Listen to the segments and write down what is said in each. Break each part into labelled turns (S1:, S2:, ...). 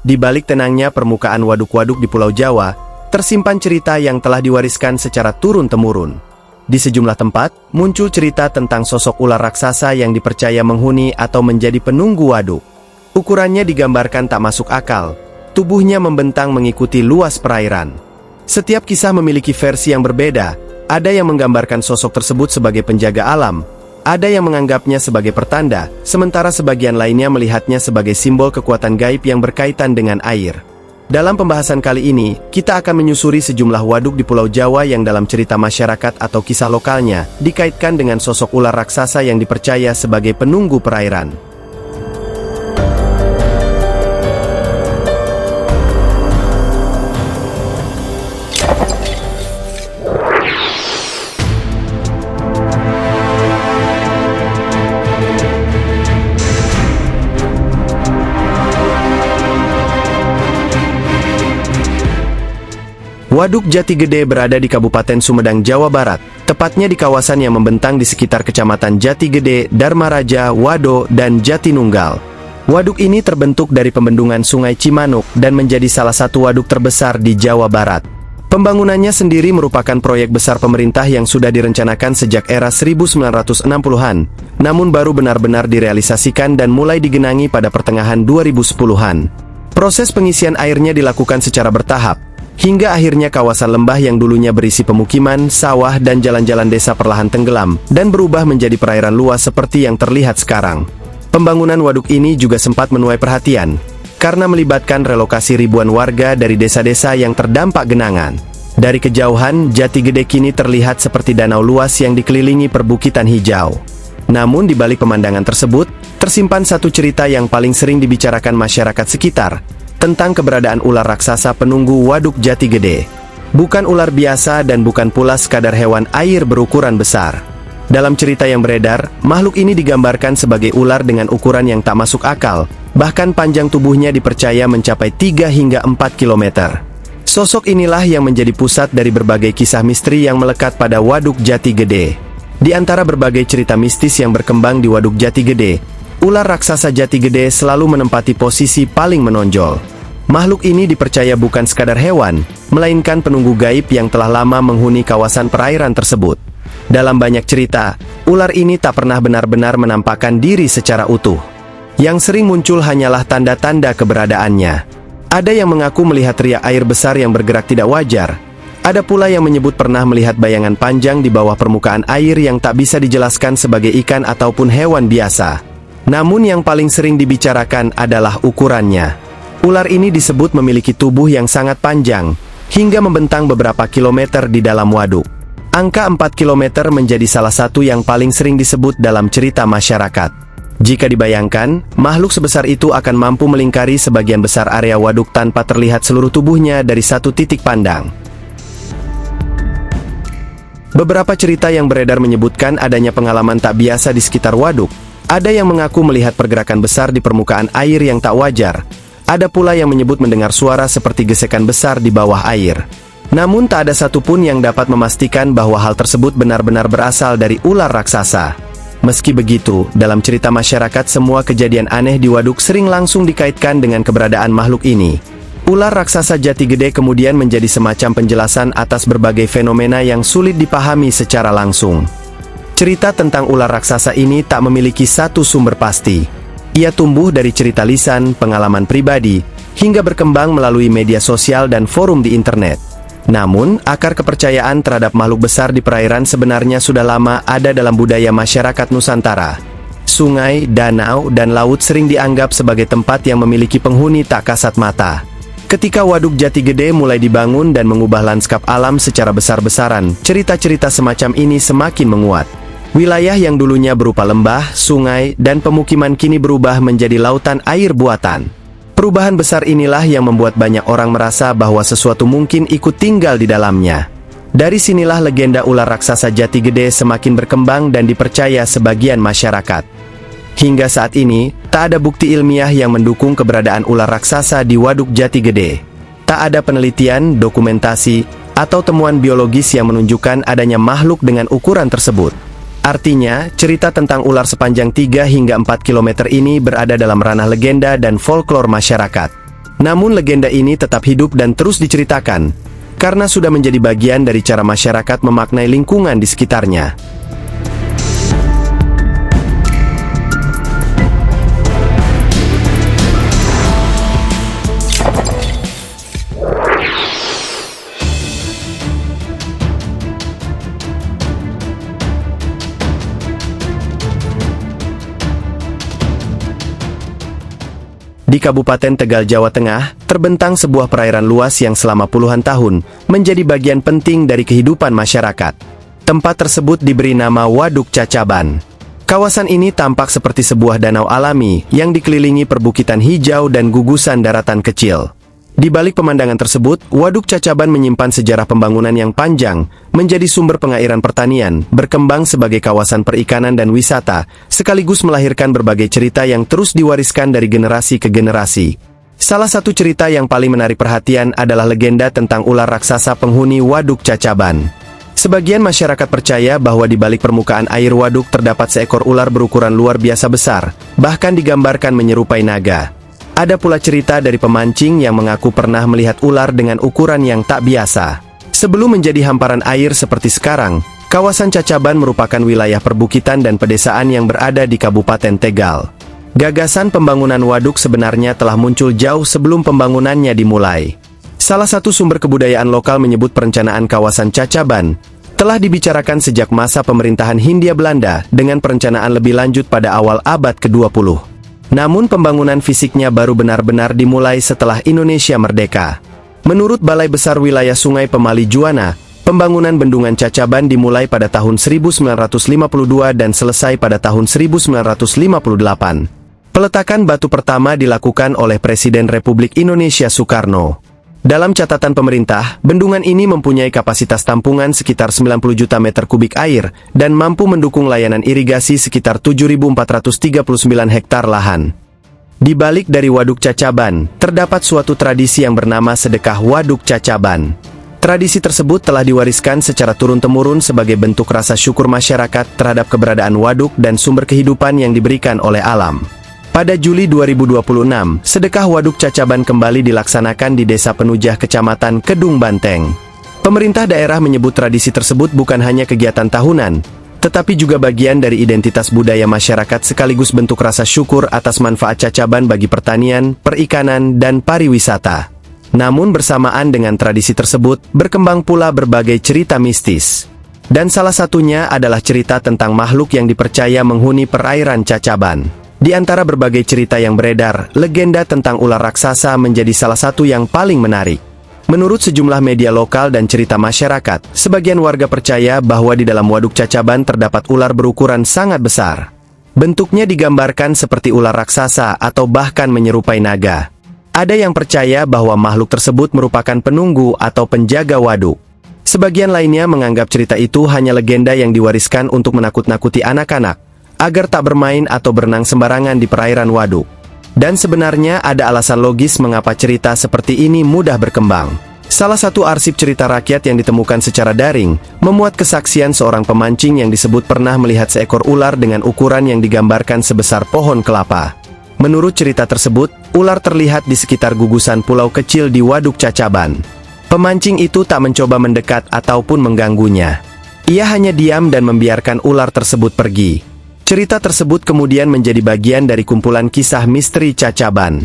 S1: Di balik tenangnya permukaan waduk-waduk di Pulau Jawa, tersimpan cerita yang telah diwariskan secara turun-temurun. Di sejumlah tempat, muncul cerita tentang sosok ular raksasa yang dipercaya menghuni atau menjadi penunggu waduk. Ukurannya digambarkan tak masuk akal, tubuhnya membentang mengikuti luas perairan. Setiap kisah memiliki versi yang berbeda, ada yang menggambarkan sosok tersebut sebagai penjaga alam, ada yang menganggapnya sebagai pertanda, sementara sebagian lainnya melihatnya sebagai simbol kekuatan gaib yang berkaitan dengan air. Dalam pembahasan kali ini, kita akan menyusuri sejumlah waduk di Pulau Jawa yang dalam cerita masyarakat atau kisah lokalnya, dikaitkan dengan sosok ular raksasa yang dipercaya sebagai penunggu perairan. Waduk Jati Gede berada di Kabupaten Sumedang, Jawa Barat, tepatnya di kawasan yang membentang di sekitar kecamatan Jati Gede, Dharmaraja, Wado, dan Jatinunggal. Waduk ini terbentuk dari pembendungan Sungai Cimanuk dan menjadi salah satu waduk terbesar di Jawa Barat. Pembangunannya sendiri merupakan proyek besar pemerintah yang sudah direncanakan sejak era 1960-an, namun baru benar-benar direalisasikan dan mulai digenangi pada pertengahan 2010-an. Proses pengisian airnya dilakukan secara bertahap, hingga akhirnya kawasan lembah yang dulunya berisi pemukiman, sawah, dan jalan-jalan desa perlahan tenggelam, dan berubah menjadi perairan luas seperti yang terlihat sekarang. Pembangunan waduk ini juga sempat menuai perhatian, karena melibatkan relokasi ribuan warga dari desa-desa yang terdampak genangan. Dari kejauhan, Jati Gede kini terlihat seperti danau luas yang dikelilingi perbukitan hijau. Namun di balik pemandangan tersebut, tersimpan satu cerita yang paling sering dibicarakan masyarakat sekitar, tentang keberadaan ular raksasa penunggu waduk Jati Gede. Bukan ular biasa dan bukan pula sekadar hewan air berukuran besar. Dalam cerita yang beredar, makhluk ini digambarkan sebagai ular dengan ukuran yang tak masuk akal, bahkan panjang tubuhnya dipercaya mencapai 3 hingga 4 km. Sosok inilah yang menjadi pusat dari berbagai kisah misteri yang melekat pada waduk Jati Gede. Di antara berbagai cerita mistis yang berkembang di waduk Jati Gede, ular raksasa Jati Gede selalu menempati posisi paling menonjol. Makhluk ini dipercaya bukan sekadar hewan, melainkan penunggu gaib yang telah lama menghuni kawasan perairan tersebut. Dalam banyak cerita, ular ini tak pernah benar-benar menampakkan diri secara utuh. Yang sering muncul hanyalah tanda-tanda keberadaannya. Ada yang mengaku melihat riak air besar yang bergerak tidak wajar. Ada pula yang menyebut pernah melihat bayangan panjang di bawah permukaan air yang tak bisa dijelaskan sebagai ikan ataupun hewan biasa. Namun yang paling sering dibicarakan adalah ukurannya. Ular ini disebut memiliki tubuh yang sangat panjang, hingga membentang beberapa kilometer di dalam waduk. Angka 4 km menjadi salah satu yang paling sering disebut dalam cerita masyarakat. Jika dibayangkan, makhluk sebesar itu akan mampu melingkari sebagian besar area waduk tanpa terlihat seluruh tubuhnya dari satu titik pandang. Beberapa cerita yang beredar menyebutkan adanya pengalaman tak biasa di sekitar waduk. Ada yang mengaku melihat pergerakan besar di permukaan air yang tak wajar. Ada pula yang menyebut mendengar suara seperti gesekan besar di bawah air. Namun tak ada satupun yang dapat memastikan bahwa hal tersebut benar-benar berasal dari ular raksasa. Meski begitu, dalam cerita masyarakat semua kejadian aneh di waduk sering langsung dikaitkan dengan keberadaan makhluk ini. Ular raksasa Jati Gede kemudian menjadi semacam penjelasan atas berbagai fenomena yang sulit dipahami secara langsung. Cerita tentang ular raksasa ini tak memiliki satu sumber pasti. Ia tumbuh dari cerita lisan, pengalaman pribadi, hingga berkembang melalui media sosial dan forum di internet. Namun, akar kepercayaan terhadap makhluk besar di perairan sebenarnya sudah lama ada dalam budaya masyarakat Nusantara. Sungai, danau, dan laut sering dianggap sebagai tempat yang memiliki penghuni tak kasat mata. Ketika waduk Jati Gede mulai dibangun dan mengubah lanskap alam secara besar-besaran, cerita-cerita semacam ini semakin menguat. Wilayah yang dulunya berupa lembah, sungai, dan pemukiman kini berubah menjadi lautan air buatan. Perubahan besar inilah yang membuat banyak orang merasa bahwa sesuatu mungkin ikut tinggal di dalamnya. Dari sinilah legenda ular raksasa Jati Gede semakin berkembang dan dipercaya sebagian masyarakat. Hingga saat ini, tak ada bukti ilmiah yang mendukung keberadaan ular raksasa di waduk Jati Gede. Tak ada penelitian, dokumentasi, atau temuan biologis yang menunjukkan adanya makhluk dengan ukuran tersebut. Artinya, cerita tentang ular sepanjang 3 hingga 4 km ini berada dalam ranah legenda dan folklore masyarakat. Namun legenda ini tetap hidup dan terus diceritakan, karena sudah menjadi bagian dari cara masyarakat memaknai lingkungan di sekitarnya. Di Kabupaten Tegal, Jawa Tengah, terbentang sebuah perairan luas yang selama puluhan tahun menjadi bagian penting dari kehidupan masyarakat. Tempat tersebut diberi nama Waduk Cacaban. Kawasan ini tampak seperti sebuah danau alami yang dikelilingi perbukitan hijau dan gugusan daratan kecil. Di balik pemandangan tersebut, Waduk Cacaban menyimpan sejarah pembangunan yang panjang, menjadi sumber pengairan pertanian, berkembang sebagai kawasan perikanan dan wisata, sekaligus melahirkan berbagai cerita yang terus diwariskan dari generasi ke generasi. Salah satu cerita yang paling menarik perhatian adalah legenda tentang ular raksasa penghuni Waduk Cacaban. Sebagian masyarakat percaya bahwa di balik permukaan air waduk terdapat seekor ular berukuran luar biasa besar, bahkan digambarkan menyerupai naga. Ada pula cerita dari pemancing yang mengaku pernah melihat ular dengan ukuran yang tak biasa. Sebelum menjadi hamparan air seperti sekarang, kawasan Cacaban merupakan wilayah perbukitan dan pedesaan yang berada di Kabupaten Tegal. Gagasan pembangunan waduk sebenarnya telah muncul jauh sebelum pembangunannya dimulai. Salah satu sumber kebudayaan lokal menyebut perencanaan kawasan Cacaban telah dibicarakan sejak masa pemerintahan Hindia Belanda dengan perencanaan lebih lanjut pada awal abad ke-20. Namun pembangunan fisiknya baru benar-benar dimulai setelah Indonesia merdeka. Menurut Balai Besar Wilayah Sungai Pemali Juwana, pembangunan Bendungan Cacaban dimulai pada tahun 1952 dan selesai pada tahun 1958. Peletakan batu pertama dilakukan oleh Presiden Republik Indonesia Soekarno. Dalam catatan pemerintah, bendungan ini mempunyai kapasitas tampungan sekitar 90 juta meter kubik air, dan mampu mendukung layanan irigasi sekitar 7.439 hektar lahan. Di balik dari Waduk Cacaban, terdapat suatu tradisi yang bernama Sedekah Waduk Cacaban. Tradisi tersebut telah diwariskan secara turun-temurun sebagai bentuk rasa syukur masyarakat terhadap keberadaan waduk dan sumber kehidupan yang diberikan oleh alam. Pada Juli 2026, Sedekah Waduk Cacaban kembali dilaksanakan di Desa Penujah, Kecamatan Kedung Banteng. Pemerintah daerah menyebut tradisi tersebut bukan hanya kegiatan tahunan, tetapi juga bagian dari identitas budaya masyarakat sekaligus bentuk rasa syukur atas manfaat Cacaban bagi pertanian, perikanan, dan pariwisata. Namun bersamaan dengan tradisi tersebut, berkembang pula berbagai cerita mistis. Dan salah satunya adalah cerita tentang makhluk yang dipercaya menghuni perairan Cacaban. Di antara berbagai cerita yang beredar, legenda tentang ular raksasa menjadi salah satu yang paling menarik. Menurut sejumlah media lokal dan cerita masyarakat, sebagian warga percaya bahwa di dalam Waduk Cacaban terdapat ular berukuran sangat besar. Bentuknya digambarkan seperti ular raksasa atau bahkan menyerupai naga. Ada yang percaya bahwa makhluk tersebut merupakan penunggu atau penjaga waduk. Sebagian lainnya menganggap cerita itu hanya legenda yang diwariskan untuk menakut-nakuti anak-anak, agar tak bermain atau berenang sembarangan di perairan waduk. Dan sebenarnya ada alasan logis mengapa cerita seperti ini mudah berkembang. Salah satu arsip cerita rakyat yang ditemukan secara daring, memuat kesaksian seorang pemancing yang disebut pernah melihat seekor ular dengan ukuran yang digambarkan sebesar pohon kelapa. Menurut cerita tersebut, ular terlihat di sekitar gugusan pulau kecil di Waduk Cacaban. Pemancing itu tak mencoba mendekat ataupun mengganggunya. Ia hanya diam dan membiarkan ular tersebut pergi. Cerita tersebut kemudian menjadi bagian dari kumpulan kisah misteri Cacaban.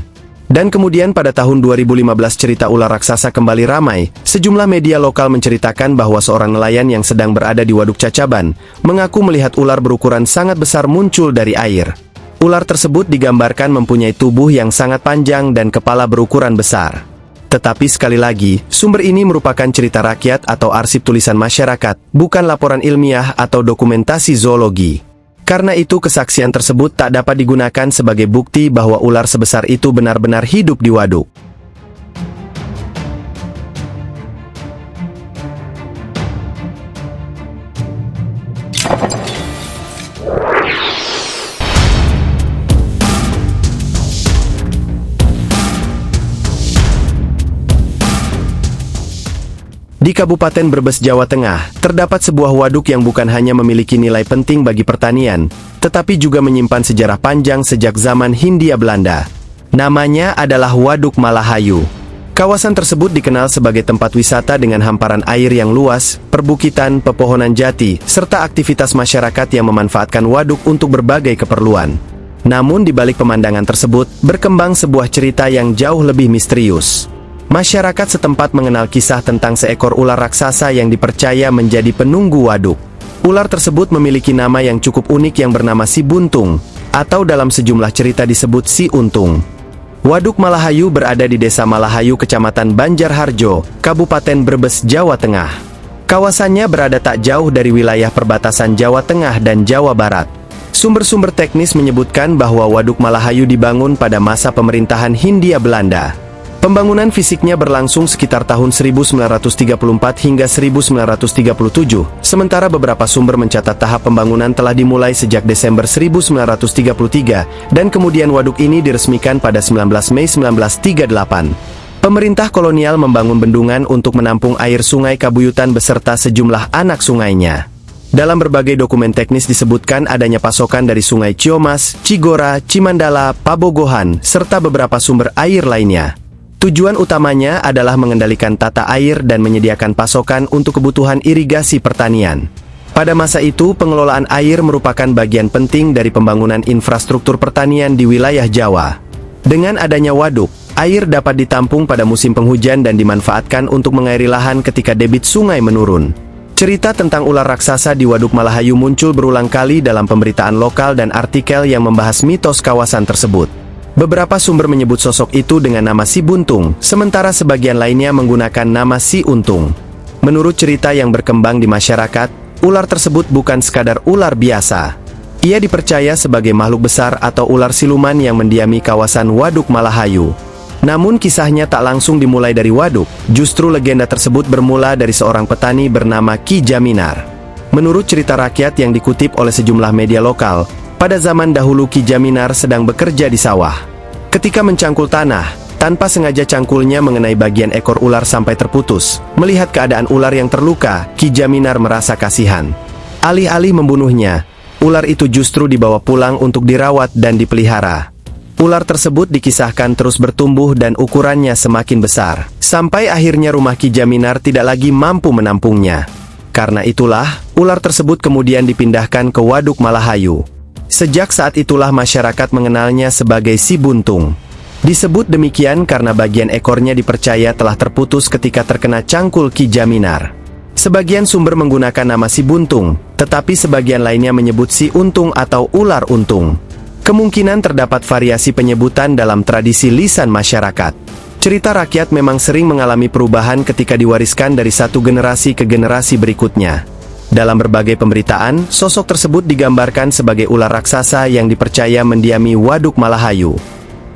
S1: Dan kemudian pada tahun 2015 cerita ular raksasa kembali ramai. Sejumlah media lokal menceritakan bahwa seorang nelayan yang sedang berada di Waduk Cacaban mengaku melihat ular berukuran sangat besar muncul dari air. Ular tersebut digambarkan mempunyai tubuh yang sangat panjang dan kepala berukuran besar. Tetapi sekali lagi, sumber ini merupakan cerita rakyat atau arsip tulisan masyarakat, bukan laporan ilmiah atau dokumentasi zoologi. Karena itu kesaksian tersebut tak dapat digunakan sebagai bukti bahwa ular sebesar itu benar-benar hidup di waduk. Di Kabupaten Brebes, Jawa Tengah, terdapat sebuah waduk yang bukan hanya memiliki nilai penting bagi pertanian, tetapi juga menyimpan sejarah panjang sejak zaman Hindia Belanda. Namanya adalah Waduk Malahayu. Kawasan tersebut dikenal sebagai tempat wisata dengan hamparan air yang luas, perbukitan, pepohonan jati, serta aktivitas masyarakat yang memanfaatkan waduk untuk berbagai keperluan. Namun di balik pemandangan tersebut, berkembang sebuah cerita yang jauh lebih misterius. Masyarakat setempat mengenal kisah tentang seekor ular raksasa yang dipercaya menjadi penunggu waduk. Ular tersebut memiliki nama yang cukup unik yang bernama Si Buntung, atau dalam sejumlah cerita disebut Si Untung. Waduk Malahayu berada di Desa Malahayu, Kecamatan Banjarharjo, Kabupaten Brebes, Jawa Tengah. Kawasannya berada tak jauh dari wilayah perbatasan Jawa Tengah dan Jawa Barat. Sumber-sumber teknis menyebutkan bahwa Waduk Malahayu dibangun pada masa pemerintahan Hindia Belanda. Pembangunan fisiknya berlangsung sekitar tahun 1934 hingga 1937, sementara beberapa sumber mencatat tahap pembangunan telah dimulai sejak Desember 1933, dan kemudian waduk ini diresmikan pada 19 Mei 1938. Pemerintah kolonial membangun bendungan untuk menampung air Sungai Kabuyutan beserta sejumlah anak sungainya. Dalam berbagai dokumen teknis disebutkan adanya pasokan dari Sungai Ciomas, Cigora, Cimandala, Pabogohan, serta beberapa sumber air lainnya. Tujuan utamanya adalah mengendalikan tata air dan menyediakan pasokan untuk kebutuhan irigasi pertanian. Pada masa itu, pengelolaan air merupakan bagian penting dari pembangunan infrastruktur pertanian di wilayah Jawa. Dengan adanya waduk, air dapat ditampung pada musim penghujan dan dimanfaatkan untuk mengairi lahan ketika debit sungai menurun. Cerita tentang ular raksasa di Waduk Malahayu muncul berulang kali dalam pemberitaan lokal dan artikel yang membahas mitos kawasan tersebut. Beberapa sumber menyebut sosok itu dengan nama Si Buntung, sementara sebagian lainnya menggunakan nama Si Untung. Menurut cerita yang berkembang di masyarakat, ular tersebut bukan sekadar ular biasa. Ia dipercaya sebagai makhluk besar atau ular siluman yang mendiami kawasan Waduk Malahayu. Namun kisahnya tak langsung dimulai dari waduk, justru legenda tersebut bermula dari seorang petani bernama Ki Jaminar. Menurut cerita rakyat yang dikutip oleh sejumlah media lokal, pada zaman dahulu Ki Jaminar sedang bekerja di sawah. Ketika mencangkul tanah, tanpa sengaja cangkulnya mengenai bagian ekor ular sampai terputus. Melihat keadaan ular yang terluka, Ki Jaminar merasa kasihan. Alih-alih membunuhnya, ular itu justru dibawa pulang untuk dirawat dan dipelihara. Ular tersebut dikisahkan terus bertumbuh dan ukurannya semakin besar, sampai akhirnya rumah Ki Jaminar tidak lagi mampu menampungnya. Karena itulah, ular tersebut kemudian dipindahkan ke Waduk Malahayu. Sejak saat itulah masyarakat mengenalnya sebagai Si Buntung. Disebut demikian karena bagian ekornya dipercaya telah terputus ketika terkena cangkul Ki Jaminar. Sebagian sumber menggunakan nama Si Buntung, tetapi sebagian lainnya menyebut Si Untung atau ular untung. Kemungkinan terdapat variasi penyebutan dalam tradisi lisan masyarakat. Cerita rakyat memang sering mengalami perubahan ketika diwariskan dari satu generasi ke generasi berikutnya. Dalam berbagai pemberitaan, sosok tersebut digambarkan sebagai ular raksasa yang dipercaya mendiami Waduk Malahayu.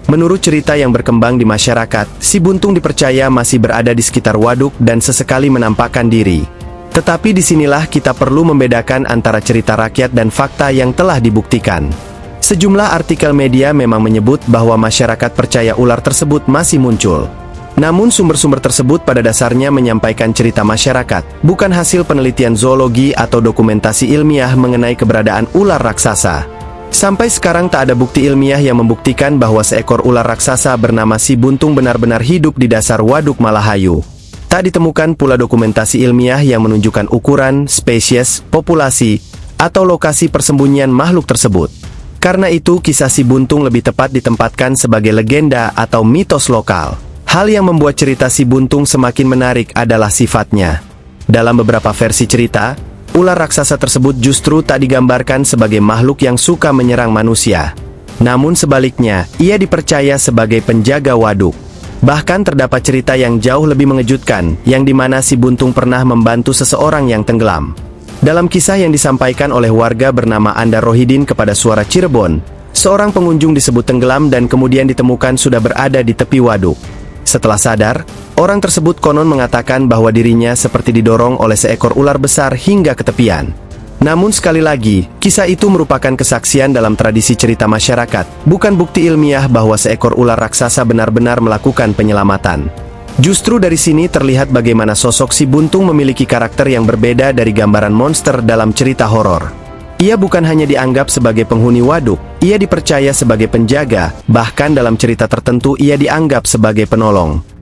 S1: Menurut cerita yang berkembang di masyarakat, Si Buntung dipercaya masih berada di sekitar waduk dan sesekali menampakkan diri. Tetapi disinilah kita perlu membedakan antara cerita rakyat dan fakta yang telah dibuktikan. Sejumlah artikel media memang menyebut bahwa masyarakat percaya ular tersebut masih muncul. Namun sumber-sumber tersebut pada dasarnya menyampaikan cerita masyarakat, bukan hasil penelitian zoologi atau dokumentasi ilmiah mengenai keberadaan ular raksasa. Sampai sekarang tak ada bukti ilmiah yang membuktikan bahwa seekor ular raksasa bernama Si Buntung benar-benar hidup di dasar Waduk Malahayu. Tak ditemukan pula dokumentasi ilmiah yang menunjukkan ukuran, spesies, populasi, atau lokasi persembunyian makhluk tersebut. Karena itu, kisah Si Buntung lebih tepat ditempatkan sebagai legenda atau mitos lokal. Hal yang membuat cerita Si Buntung semakin menarik adalah sifatnya. Dalam beberapa versi cerita, ular raksasa tersebut justru tak digambarkan sebagai makhluk yang suka menyerang manusia. Namun sebaliknya, ia dipercaya sebagai penjaga waduk. Bahkan terdapat cerita yang jauh lebih mengejutkan, yang dimana Si Buntung pernah membantu seseorang yang tenggelam. Dalam kisah yang disampaikan oleh warga bernama Andar Rohidin kepada Suara Cirebon, seorang pengunjung disebut tenggelam dan kemudian ditemukan sudah berada di tepi waduk. Setelah sadar, orang tersebut konon mengatakan bahwa dirinya seperti didorong oleh seekor ular besar hingga ke tepian. Namun sekali lagi, kisah itu merupakan kesaksian dalam tradisi cerita masyarakat, bukan bukti ilmiah bahwa seekor ular raksasa benar-benar melakukan penyelamatan. Justru dari sini terlihat bagaimana sosok Si Buntung memiliki karakter yang berbeda dari gambaran monster dalam cerita horor. Ia bukan hanya dianggap sebagai penghuni waduk, ia dipercaya sebagai penjaga, bahkan dalam cerita tertentu ia dianggap sebagai penolong.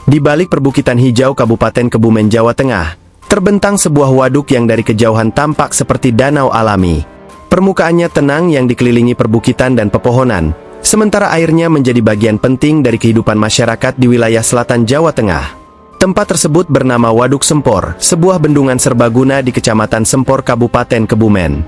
S1: Di balik perbukitan hijau Kabupaten Kebumen, Jawa Tengah, terbentang sebuah waduk yang dari kejauhan tampak seperti danau alami. Permukaannya tenang yang dikelilingi perbukitan dan pepohonan, sementara airnya menjadi bagian penting dari kehidupan masyarakat di wilayah selatan Jawa Tengah. Tempat tersebut bernama Waduk Sempor, sebuah bendungan serbaguna di Kecamatan Sempor, Kabupaten Kebumen.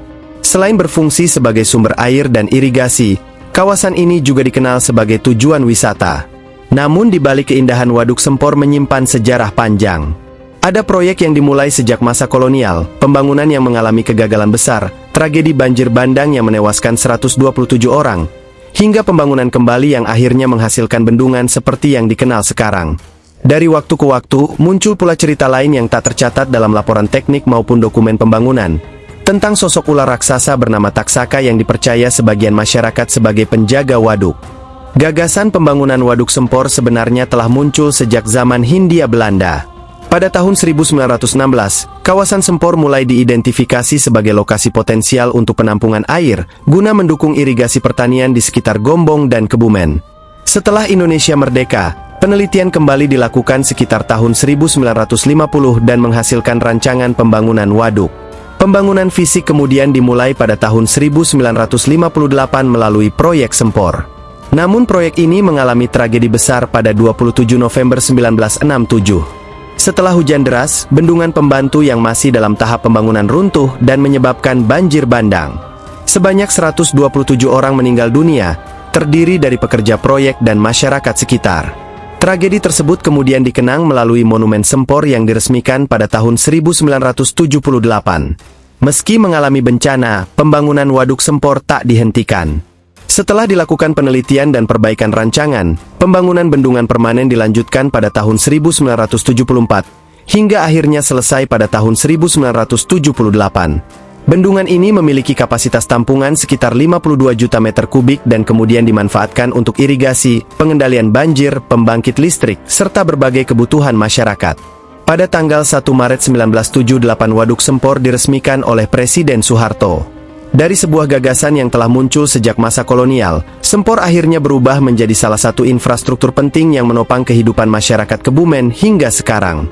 S1: Selain berfungsi sebagai sumber air dan irigasi, kawasan ini juga dikenal sebagai tujuan wisata. Namun di balik keindahan Waduk Sempor menyimpan sejarah panjang. Ada proyek yang dimulai sejak masa kolonial, pembangunan yang mengalami kegagalan besar, tragedi banjir bandang yang menewaskan 127 orang, hingga pembangunan kembali yang akhirnya menghasilkan bendungan seperti yang dikenal sekarang. Dari waktu ke waktu, muncul pula cerita lain yang tak tercatat dalam laporan teknik maupun dokumen pembangunan, tentang sosok ular raksasa bernama Taksaka yang dipercaya sebagian masyarakat sebagai penjaga waduk. Gagasan pembangunan Waduk Sempor sebenarnya telah muncul sejak zaman Hindia Belanda. Pada tahun 1916, kawasan Sempor mulai diidentifikasi sebagai lokasi potensial untuk penampungan air, guna mendukung irigasi pertanian di sekitar Gombong dan Kebumen. Setelah Indonesia merdeka, penelitian kembali dilakukan sekitar tahun 1950 dan menghasilkan rancangan pembangunan waduk. Pembangunan fisik kemudian dimulai pada tahun 1958 melalui proyek Sempor. Namun proyek ini mengalami tragedi besar pada 27 November 1967. Setelah hujan deras, bendungan pembantu yang masih dalam tahap pembangunan runtuh dan menyebabkan banjir bandang. Sebanyak 127 orang meninggal dunia, terdiri dari pekerja proyek dan masyarakat sekitar. Tragedi tersebut kemudian dikenang melalui Monumen Sempor yang diresmikan pada tahun 1978. Meski mengalami bencana, pembangunan Waduk Sempor tak dihentikan. Setelah dilakukan penelitian dan perbaikan rancangan, pembangunan bendungan permanen dilanjutkan pada tahun 1974, hingga akhirnya selesai pada tahun 1978. Bendungan ini memiliki kapasitas tampungan sekitar 52 juta meter kubik dan kemudian dimanfaatkan untuk irigasi, pengendalian banjir, pembangkit listrik, serta berbagai kebutuhan masyarakat. Pada tanggal 1 Maret 1978 Waduk Sempor diresmikan oleh Presiden Soeharto. Dari sebuah gagasan yang telah muncul sejak masa kolonial, Sempor akhirnya berubah menjadi salah satu infrastruktur penting yang menopang kehidupan masyarakat Kebumen hingga sekarang.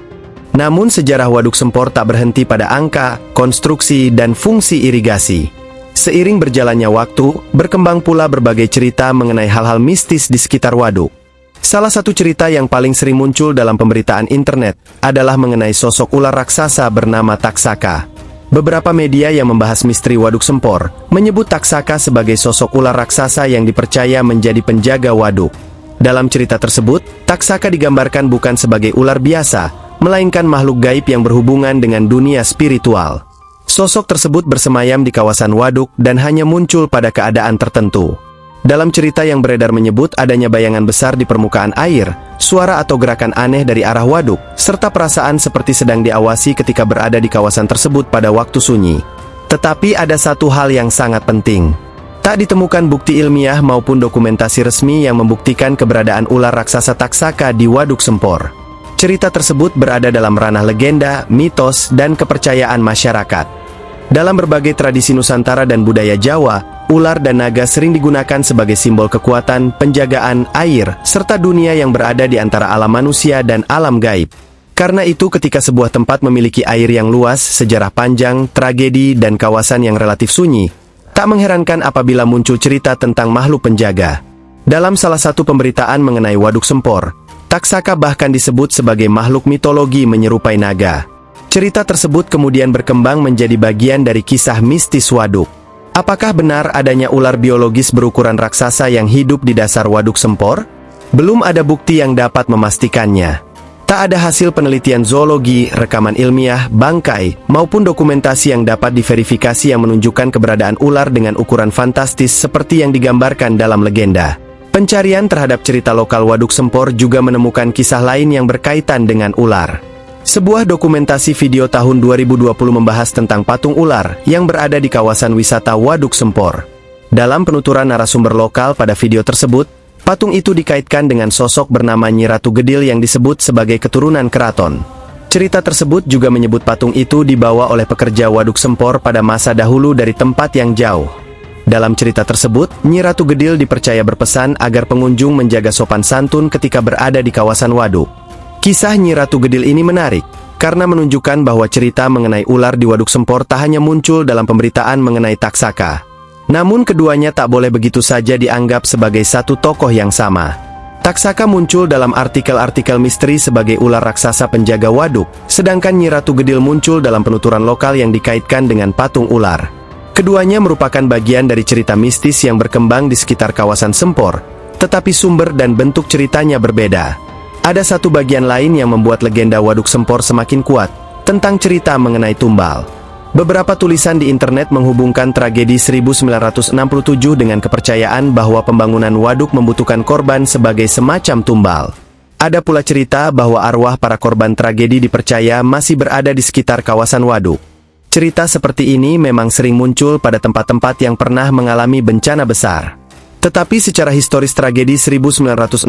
S1: Namun sejarah Waduk Sempor tak berhenti pada angka, konstruksi, dan fungsi irigasi. Seiring berjalannya waktu, berkembang pula berbagai cerita mengenai hal-hal mistis di sekitar waduk. Salah satu cerita yang paling sering muncul dalam pemberitaan internet adalah mengenai sosok ular raksasa bernama Taksaka. Beberapa media yang membahas misteri Waduk Sempor menyebut Taksaka sebagai sosok ular raksasa yang dipercaya menjadi penjaga waduk. Dalam cerita tersebut, Taksaka digambarkan bukan sebagai ular biasa, melainkan makhluk gaib yang berhubungan dengan dunia spiritual. Sosok tersebut bersemayam di kawasan waduk dan hanya muncul pada keadaan tertentu. Dalam cerita yang beredar menyebut adanya bayangan besar di permukaan air, suara atau gerakan aneh dari arah waduk, serta perasaan seperti sedang diawasi ketika berada di kawasan tersebut pada waktu sunyi. Tetapi ada satu hal yang sangat penting. Tak ditemukan bukti ilmiah maupun dokumentasi resmi yang membuktikan keberadaan ular raksasa Taksaka di Waduk Sempor. Cerita tersebut berada dalam ranah legenda, mitos, dan kepercayaan masyarakat. Dalam berbagai tradisi Nusantara dan budaya Jawa, ular dan naga sering digunakan sebagai simbol kekuatan, penjagaan, air, serta dunia yang berada di antara alam manusia dan alam gaib. Karena itu ketika sebuah tempat memiliki air yang luas, sejarah panjang, tragedi, dan kawasan yang relatif sunyi, tak mengherankan apabila muncul cerita tentang makhluk penjaga. Dalam salah satu pemberitaan mengenai Waduk Sempor, Taksaka bahkan disebut sebagai makhluk mitologi menyerupai naga. Cerita tersebut kemudian berkembang menjadi bagian dari kisah mistis waduk. Apakah benar adanya ular biologis berukuran raksasa yang hidup di dasar Waduk Sempor? Belum ada bukti yang dapat memastikannya. Tak ada hasil penelitian zoologi, rekaman ilmiah, bangkai, maupun dokumentasi yang dapat diverifikasi yang menunjukkan keberadaan ular dengan ukuran fantastis seperti yang digambarkan dalam legenda. Pencarian terhadap cerita lokal Waduk Sempor juga menemukan kisah lain yang berkaitan dengan ular. Sebuah dokumentasi video tahun 2020 membahas tentang patung ular yang berada di kawasan wisata Waduk Sempor. Dalam penuturan narasumber lokal pada video tersebut, patung itu dikaitkan dengan sosok bernama Nyi Ratu Gedil yang disebut sebagai keturunan keraton. Cerita tersebut juga menyebut patung itu dibawa oleh pekerja Waduk Sempor pada masa dahulu dari tempat yang jauh. Dalam cerita tersebut, Nyi Ratu Gedil dipercaya berpesan agar pengunjung menjaga sopan santun ketika berada di kawasan waduk. Kisah Nyi Ratu Gedil ini menarik, karena menunjukkan bahwa cerita mengenai ular di Waduk Sempor tak hanya muncul dalam pemberitaan mengenai Taksaka. Namun keduanya tak boleh begitu saja dianggap sebagai satu tokoh yang sama. Taksaka muncul dalam artikel-artikel misteri sebagai ular raksasa penjaga waduk, sedangkan Nyi Ratu Gedil muncul dalam penuturan lokal yang dikaitkan dengan patung ular. Keduanya merupakan bagian dari cerita mistis yang berkembang di sekitar kawasan Sempor, tetapi sumber dan bentuk ceritanya berbeda. Ada satu bagian lain yang membuat legenda Waduk Sempor semakin kuat, tentang cerita mengenai tumbal. Beberapa tulisan di internet menghubungkan tragedi 1967 dengan kepercayaan bahwa pembangunan waduk membutuhkan korban sebagai semacam tumbal. Ada pula cerita bahwa arwah para korban tragedi dipercaya masih berada di sekitar kawasan waduk. Cerita seperti ini memang sering muncul pada tempat-tempat yang pernah mengalami bencana besar. Tetapi secara historis tragedi 1967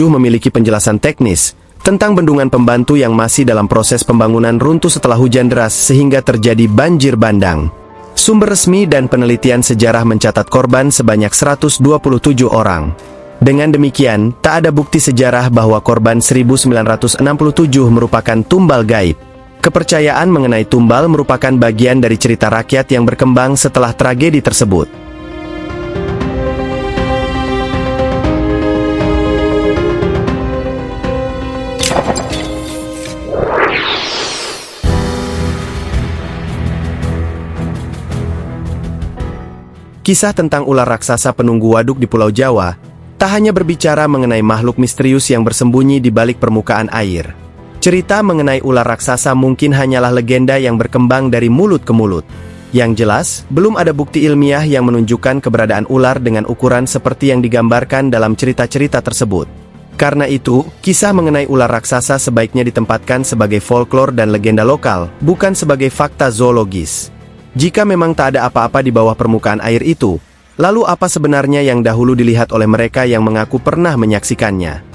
S1: memiliki penjelasan teknis tentang bendungan pembantu yang masih dalam proses pembangunan runtuh setelah hujan deras sehingga terjadi banjir bandang. Sumber resmi dan penelitian sejarah mencatat korban sebanyak 127 orang. Dengan demikian, tak ada bukti sejarah bahwa korban 1967 merupakan tumbal gaib. Kepercayaan mengenai tumbal merupakan bagian dari cerita rakyat yang berkembang setelah tragedi tersebut. Kisah tentang ular raksasa penunggu waduk di Pulau Jawa tak hanya berbicara mengenai makhluk misterius yang bersembunyi di balik permukaan air. Cerita mengenai ular raksasa mungkin hanyalah legenda yang berkembang dari mulut ke mulut. Yang jelas, belum ada bukti ilmiah yang menunjukkan keberadaan ular dengan ukuran seperti yang digambarkan dalam cerita-cerita tersebut. Karena itu, kisah mengenai ular raksasa sebaiknya ditempatkan sebagai folklore dan legenda lokal, bukan sebagai fakta zoologis. Jika memang tak ada apa-apa di bawah permukaan air itu, lalu apa sebenarnya yang dahulu dilihat oleh mereka yang mengaku pernah menyaksikannya?